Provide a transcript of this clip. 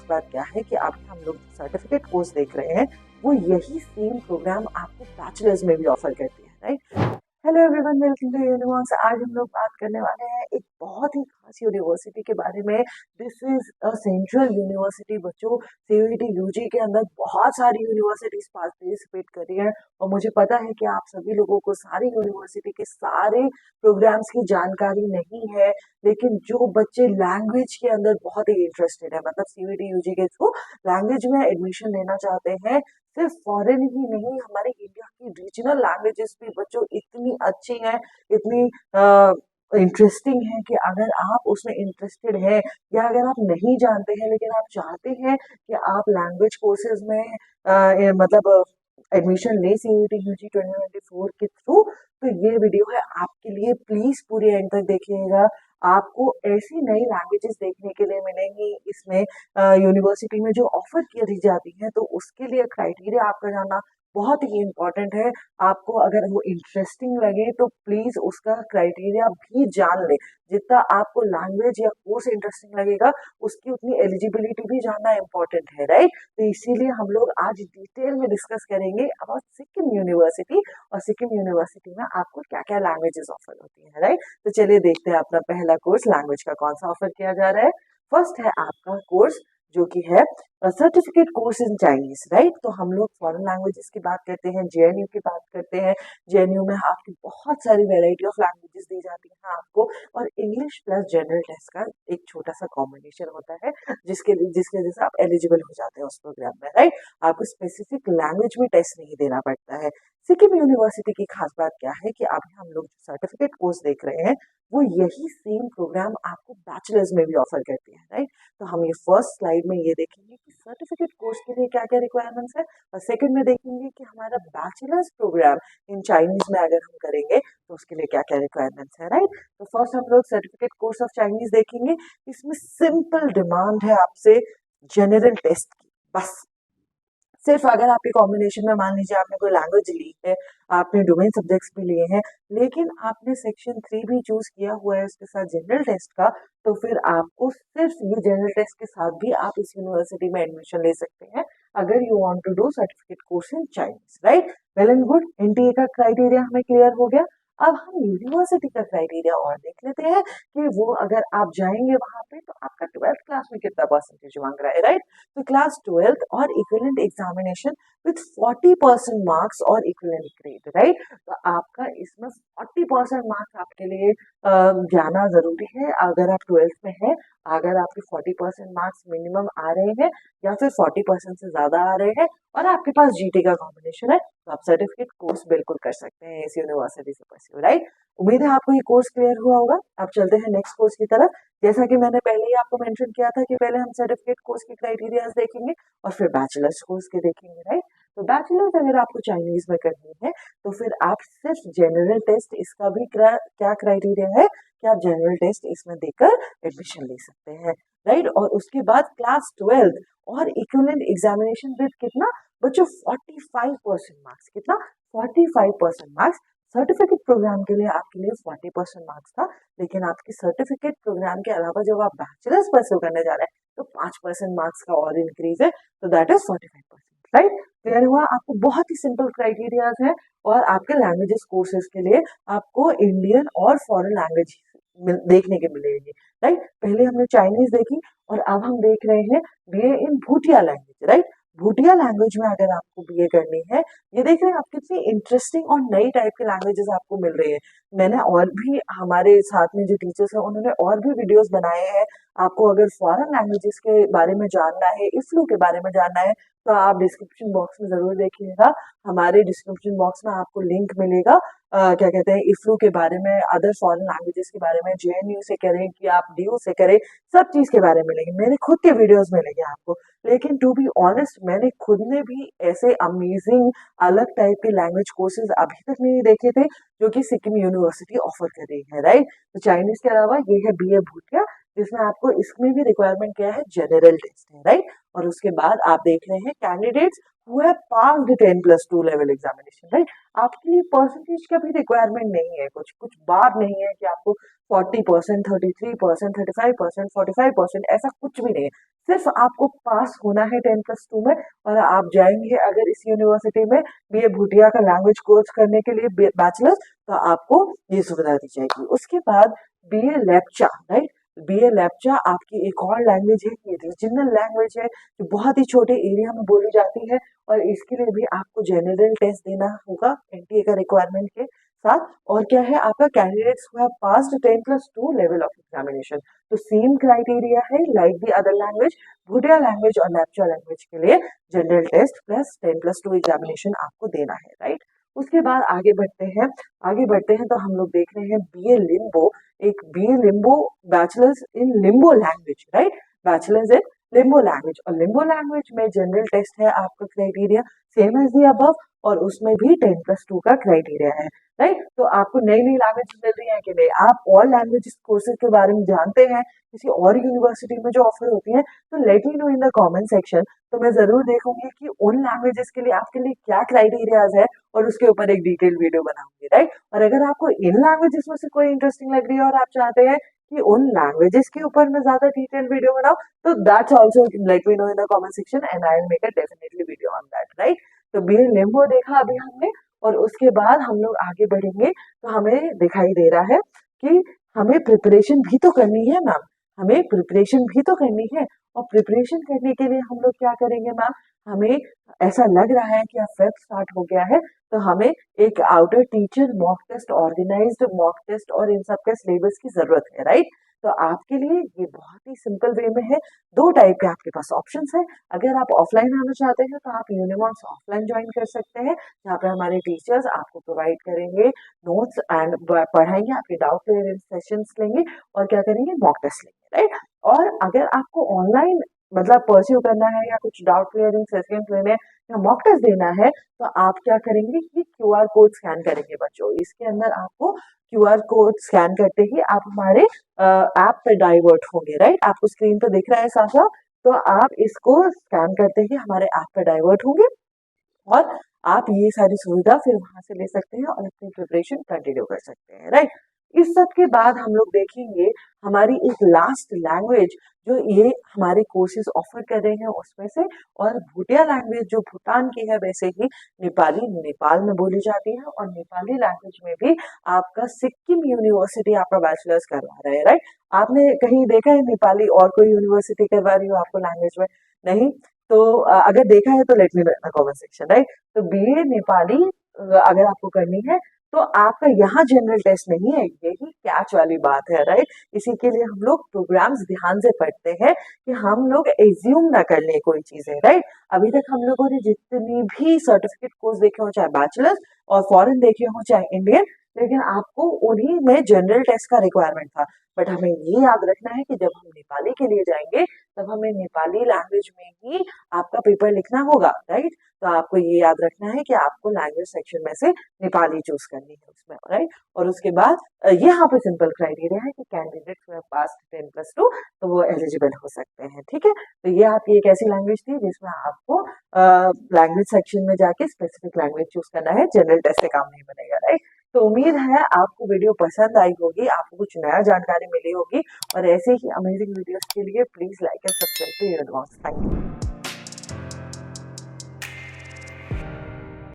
खास बात क्या है कि अभी हम लोग सर्टिफिकेट कोर्स देख रहे हैं वो यही सेम प्रोग्राम आपको बैचलर्स में भी ऑफर करती है, right. Hello everyone, welcome to universe. आज हम लोग बात करने वाले हैं एक बहुत ही खास यूनिवर्सिटी के बारे में। This is a central university. बच्चों, सीयूईटी यूजी के अंदर बहुत सारी यूनिवर्सिटीज पार्टिसिपेट कर रही है और मुझे पता है कि आप सभी लोगों को सारी यूनिवर्सिटी के सारे प्रोग्राम्स की जानकारी नहीं है, लेकिन जो बच्चे लैंग्वेज के अंदर बहुत ही इंटरेस्टेड है, मतलब सीयूईटी यूजी के थ्रू लैंग्वेज में एडमिशन लेना चाहते हैं, सिर्फ फॉरेन ही नहीं, हमारे इंडिया की रीजनल लैंग्वेजेस भी बच्चों इतनी अच्छी हैं, इतनी इंटरेस्टिंग है कि अगर आप उसमें इंटरेस्टेड है या अगर आप नहीं जानते हैं लेकिन आप चाहते हैं कि आप लैंग्वेज कोर्सेज में मतलब एडमिशन ले सीयूईटी यूजी 2024 के थ्रू, तो ये वीडियो है आपके लिए। प्लीज पूरे एंड तक देखिएगा। आपको ऐसी नई लैंग्वेजेस देखने के लिए मिलेंगी इसमें यूनिवर्सिटी में जो ऑफर की जाती है, तो उसके लिए क्राइटेरिया आपका जानना बहुत ही इम्पोर्टेंट है। आपको अगर वो इंटरेस्टिंग लगे तो प्लीज उसका क्राइटेरिया भी जान ले। जितना आपको लैंग्वेज या कोर्स इंटरेस्टिंग लगेगा उसकी उतनी एलिजिबिलिटी भी जानना इम्पोर्टेंट है, राइट। तो इसीलिए हम लोग आज डिटेल में डिस्कस करेंगे अबाउट सिक्किम यूनिवर्सिटी और सिक्किम यूनिवर्सिटी में आपको क्या क्या लैंग्वेजेस ऑफर होती है, राइट। तो चलिए देखते हैं अपना पहला कोर्स लैंग्वेज का कौन सा ऑफर किया जा रहा है। फर्स्ट है आपका कोर्स जो कि है certificate course in Chinese, right. तो हम लोग फॉरेन लैंग्वेजेस की बात करते हैं, जेएनयू की बात करते हैं। जेएनयू में आपकी बहुत सारी वेराइटी ऑफ लैंग्वेजेस दी जाती हैं आपको, और इंग्लिश प्लस जनरल टेस्ट का एक छोटा सा कॉम्बिनेशन होता है जिसके वजह से आप एलिजिबल हो जाते हैं उस प्रोग्राम में, राइट। आपको स्पेसिफिक लैंग्वेज में टेस्ट नहीं देना पड़ता है। सिक्किम यूनिवर्सिटी की खास बात क्या है कि अभी हम लोग जो सर्टिफिकेट कोर्स देख रहे हैं वो यही सेम प्रोग्राम आपको बैचलर्स में भी ऑफर करती है, राइट। तो हम ये फर्स्ट स्लाइड में ये देखेंगे कि सर्टिफिकेट कोर्स के लिए क्या क्या रिक्वायरमेंट्स है, और सेकंड में देखेंगे कि हमारा बैचलर्स प्रोग्राम इन चाइनीज में अगर हम करेंगे तो उसके लिए क्या क्या रिक्वायरमेंट्स है, राइट। तो फर्स्ट हम लोग सर्टिफिकेट कोर्स ऑफ चाइनीज देखेंगे। इसमें सिंपल डिमांड है आपसे जनरल टेस्ट की, बस। सिर्फ अगर आपके कॉम्बिनेशन में मान लीजिए आपने कोई लैंग्वेज ली है, आपने डोमेन सब्जेक्ट्स भी लिए हैं, लेकिन आपने सेक्शन 3 भी चूज किया हुआ है उसके साथ जनरल टेस्ट का, तो फिर आपको सिर्फ ये जनरल टेस्ट के साथ भी आप इस यूनिवर्सिटी में एडमिशन ले सकते हैं अगर you want to do certificate course in Chinese, right. Well and good, NTA का क्राइटेरिया हमें क्लियर हो गया। अब हम यूनिवर्सिटी का क्राइटेरिया और देख लेते हैं कि वो अगर आप जाएंगे वहां पे तो आपका 12th क्लास में कितना परसेंटेज मांग रहा है, राइट। तो क्लास 12th और इक्विवेलेंट एग्जामिनेशन विथ 40% मार्क्स और इक्विवेलेंट ग्रेड, राइट। तो आपका इसमें 40% मार्क्स आपके लिए जाना जरूरी है अगर आप 12th में है। अगर आपके 40% मार्क्स मिनिमम आ रहे हैं या फिर 40% से ज्यादा आ रहे हैं और आपके पास जीटी का कॉम्बिनेशन है, तो आप सर्टिफिकेट कोर्स बिल्कुल कर सकते हैं इस यूनिवर्सिटी से परस्यू, राइट। उम्मीद है आपको ये कोर्स क्लियर हुआ होगा। अब चलते हैं नेक्स्ट कोर्स की तरफ। जैसा कि मैंने पहले ही आपको मेंशन किया था कि पहले हम सर्टिफिकेट कोर्स के क्राइटेरियाज देखेंगे और फिर बैचलर्स कोर्स के देखेंगे, राइट। तो बैचलर्स अगर आपको चाइनीज में करनी है तो फिर आप सिर्फ जनरल टेस्ट, इसका भी क्या क्राइटेरिया है कि आप जनरल टेस्ट इसमें देकर एडमिशन ले सकते हैं, राइट। और उसके बाद क्लास 12 और इक्विवेलेंट एग्जामिनेशन विद कितना बच्चों 45% मार्क्स, कितना 45% मार्क्स। सर्टिफिकेट प्रोग्राम के लिए आपके लिए 40% मार्क्स था, लेकिन आपके सर्टिफिकेट प्रोग्राम के अलावा जब आप बैचलर्स परस्यू करने जा रहे हैं तो 5% मार्क्स का और इंक्रीज है, तो दैट इज 45%, राइट। क्लियर हुआ? आपको बहुत ही सिंपल क्राइटेरियाज है और आपके लैंग्वेजेस कोर्सेज के लिए आपको इंडियन और फॉरेन लैंग्वेज देखने के मिलेगी, राइट। पहले हमने चाइनीज देखी और अब हम देख रहे हैं बीए इन Bhutia language, right. Bhutia language में अगर आपको बीए करनी है, ये देख रहे हैं आप कितनी इंटरेस्टिंग और नई टाइप की लैंग्वेजेस आपको मिल रही है। मैंने और भी, हमारे साथ में जो टीचर्स हैं उन्होंने और भी वीडियोस बनाए हैं। आपको अगर फॉरेन लैंग्वेजेस के बारे में जानना है, इफ्लू के बारे में जानना है, तो आप डिस्क्रिप्शन बॉक्स में जरूर देखिएगा। हमारे डिस्क्रिप्शन बॉक्स में आपको लिंक मिलेगा, क्या कहते हैं, इफ्लू के बारे में, अदर फॉरेन लैंग्वेजेस के बारे में, जेएनयू से करें कि आप डीयू से करें, सब चीज के बारे में मिलेंगे, मेरे खुद के वीडियोस मिलेंगे आपको। लेकिन टू बी ऑनेस्ट, मैंने खुद ने भी ऐसे अमेजिंग अलग टाइप के लैंग्वेज कोर्सेज अभी तक नहीं देखे थे जो कि सिक्किम यूनिवर्सिटी ऑफर कर रही है, राइट। तो चाइनीज के अलावा ये है बीए भूटिया, जिसमें आपको इसमें भी रिक्वायरमेंट क्या है, जनरल टेस्ट है, राइट। और उसके बाद आप देख रहे हैं candidates who have passed 10+2 level examination, right. आपके लिए परसेंटेज का भी रिक्वायरमेंट नहीं है, कुछ कुछ बात नहीं है कि आपको 40%, 33%, 35%, 45%, ऐसा कुछ भी नहीं है। सिर्फ आपको पास होना है 10+2 में, और आप जाएंगे अगर इस यूनिवर्सिटी में बीए भूटिया का लैंग्वेज कोर्स करने के लिए बैचलर्स, तो आपको ये सुविधा दी जाएगी। उसके बाद BA Lepcha, right. BA Lepcha आपकी एक और लैंग्वेज है, ये रीजनल लैंग्वेज है जो बहुत ही छोटे एरिया में बोली जाती है, और इसके लिए भी आपको जनरल टेस्ट देना होगा एनटीए का रिक्वायरमेंट के साथ। और क्या है, आपका candidates who have passed 10+2 level of examination, तो सेम क्राइटेरिया है like the other language. Bhutia language और लेप्चा लैंग्वेज के लिए जनरल टेस्ट प्लस 10+2 एग्जामिनेशन आपको देना है, राइट। उसके बाद आगे बढ़ते हैं तो हम लोग देख रहे हैं बीए लिम्बो। एक BA Limbu bachelors in Limbu language, right, bachelors in Limbu language. और लिम्बो लैंग्वेज में जनरल टेस्ट है आपका criteria same as the above, और उसमें भी 10+2 का क्राइटेरिया है, राइट। तो आपको नई नई लैंग्वेज मिल रही है कि नहीं, आप और लैंग्वेज कोर्सेज के बारे में जानते हैं किसी और यूनिवर्सिटी में जो ऑफर होती है, तो let me know in the comment section. तो मैं जरूर देखूंगी कि उन लैंग्वेजेस के लिए आपके लिए क्या क्राइटेरियाज है, और उसके ऊपर एक डिटेल वीडियो बनाऊंगी, राइट। और अगर आपको इन लैंग्वेजेस में से कोई इंटरेस्टिंग लग रही है और आप चाहते हैं कि उन लैंग्वेजेस के ऊपर मैं ज्यादा डिटेल वीडियो बनाऊं, तो that's also let me know in the comment section and I will make a definitely video on that, right. तो बीए लिम्बो देखा अभी हमने, और उसके बाद हम लोग आगे बढ़ेंगे तो हमें दिखाई दे रहा है कि हमें प्रिपरेशन भी तो करनी है मैम, हमें प्रिपरेशन भी तो करनी है। और प्रिपरेशन करने के लिए हम लोग क्या करेंगे मैम, हमें ऐसा लग रहा है कि अब फेब स्टार्ट हो गया है, तो हमें एक outer teacher mock test, organised mock test और इन सब के सिलेबस की जरूरत है, राइट। तो आपके लिए ये बहुत ही सिंपल वे में है। दो टाइप के आपके पास ऑप्शंस है। अगर आप ऑफलाइन आना चाहते हैं तो आप यूनिवर्स ऑफलाइन ज्वाइन कर सकते हैं, जहाँ पे हमारे टीचर्स आपको प्रोवाइड करेंगे नोट्स एंड पढ़ाएंगे, आपके डाउट क्लियरिंग सेशंस लेंगे और क्या करेंगे, मॉक टेस्ट लेंगे, राइट। और अगर आपको ऑनलाइन मतलब परस्यू करना है या कुछ डाउट क्लियरिंग सेशंस लेने हैं या मॉक टेस्ट देना है, तो आप क्या करेंगे, ये क्यूआर कोड स्कैन करेंगे बच्चों। इसके अंदर आपको क्यूआर कोड स्कैन करते ही आप हमारे ऐप पे डाइवर्ट होंगे, राइट। आपको स्क्रीन पे दिख रहा है साफ साफ, तो आप इसको स्कैन करते ही हमारे ऐप पे डाइवर्ट होंगे, और आप ये सारी सुविधा फिर वहां से ले सकते हैं और अपनी प्रिपरेशन कंटिन्यू कर सकते हैं, राइट। इस सब के बाद हम लोग देखेंगे हमारी एक लास्ट लैंग्वेज जो ये हमारे कोर्सेज ऑफर कर रहे हैं उसमें से, और भूटिया लैंग्वेज जो भूटान की है, वैसे ही नेपाली नेपाल में बोली जाती है, और नेपाली लैंग्वेज में भी आपका सिक्किम यूनिवर्सिटी आपका बैचलर्स करवा रहे हैं, राइट। आपने कहीं देखा है नेपाली और कोई यूनिवर्सिटी करवा रही हो आपको लैंग्वेज में? नहीं। तो अगर देखा है तो let me know in the comment section, right. तो बीए नेपाली अगर आपको करनी है तो आपका यहाँ जनरल टेस्ट नहीं है, यही कैच वाली बात है, राइट। इसी के लिए हम लोग प्रोग्राम्स ध्यान से पढ़ते हैं कि हम लोग एज्यूम ना कर ले कोई चीजें, राइट। अभी तक हम लोगों ने जितनी भी सर्टिफिकेट कोर्स देखे हो, चाहे बैचलर्स और फॉरेन देखे हो चाहे इंडियन, लेकिन आपको उन्हीं में जनरल टेस्ट का रिक्वायरमेंट था। बट हमें ये याद रखना है कि जब हम नेपाली के लिए जाएंगे तब हमें नेपाली लैंग्वेज में ही आपका पेपर लिखना होगा, राइट। तो आपको ये याद रखना है कि आपको लैंग्वेज सेक्शन में से नेपाली चूज करनी है उसमें, राइट। और उसके बाद यहाँ पे सिंपल क्राइटेरिया है कि कैंडिडेट पास 10+2 तो वो एलिजिबल हो सकते हैं, ठीक है। तो ये आपकी एक ऐसी लैंग्वेज थी जिसमें आपको लैंग्वेज सेक्शन में जाके स्पेसिफिक लैंग्वेज चूज करना है, जनरल टेस्ट से काम नहीं बनेगा, राइट। तो उम्मीद है आपको वीडियो पसंद आई होगी, आपको कुछ नया जानकारी मिली होगी, और ऐसे ही अमेजिंग वीडियोस के लिए please like and subscribe to universe. Thank you.